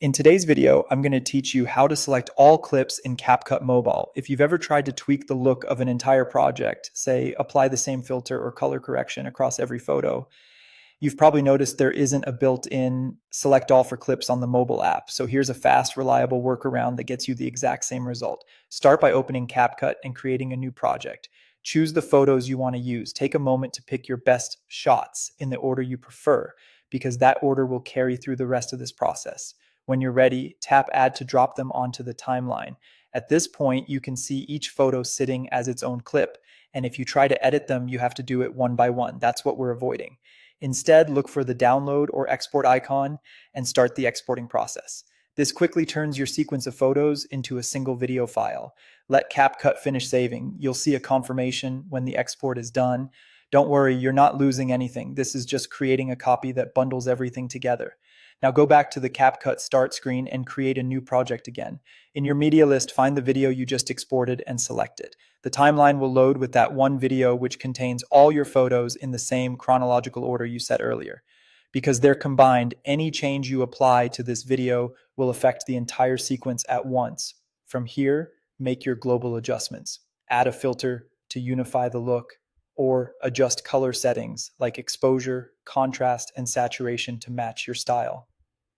In today's video, I'm going to teach you how to select all clips in CapCut Mobile. If you've ever tried to tweak the look of an entire project, say apply the same filter or color correction across every photo, you've probably noticed there isn't a built-in select all for clips on the mobile app. So here's a fast, reliable workaround that gets you the exact same result. Start by opening CapCut and creating a new project. Choose the photos you want to use. Take a moment to pick your best shots in the order you prefer, because that order will carry through the rest of this process. When you're ready, tap Add to drop them onto the timeline. At this point, you can see each photo sitting as its own clip. And if you try to edit them, you have to do it one by one. That's what we're avoiding. Instead, look for the download or export icon and start the exporting process. This quickly turns your sequence of photos into a single video file. Let CapCut finish saving. You'll see a confirmation when the export is done. Don't worry, you're not losing anything. This is just creating a copy that bundles everything together. Now go back to the CapCut start screen and create a new project again. In your media list, find the video you just exported and select it. The timeline will load with that one video which contains all your photos in the same chronological order you set earlier. Because they're combined, any change you apply to this video will affect the entire sequence at once. From here, make your global adjustments. Add a filter to unify the look, or adjust color settings like exposure, contrast, and saturation to match your style.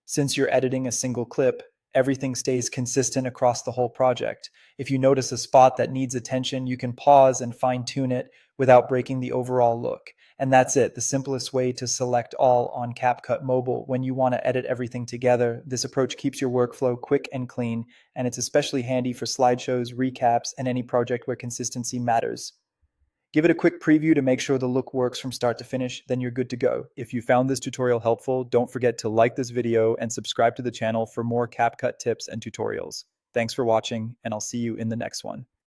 Since you're editing a single clip, everything stays consistent across the whole project. If you notice a spot that needs attention, you can pause and fine-tune it without breaking the overall look. And that's it, the simplest way to select all on CapCut Mobile when you want to edit everything together. This approach keeps your workflow quick and clean, and it's especially handy for slideshows, recaps, and any project where consistency matters. Give it a quick preview to make sure the look works from start to finish, then you're good to go. If you found this tutorial helpful, don't forget to like this video and subscribe to the channel for more CapCut tips and tutorials. Thanks for watching, and I'll see you in the next one.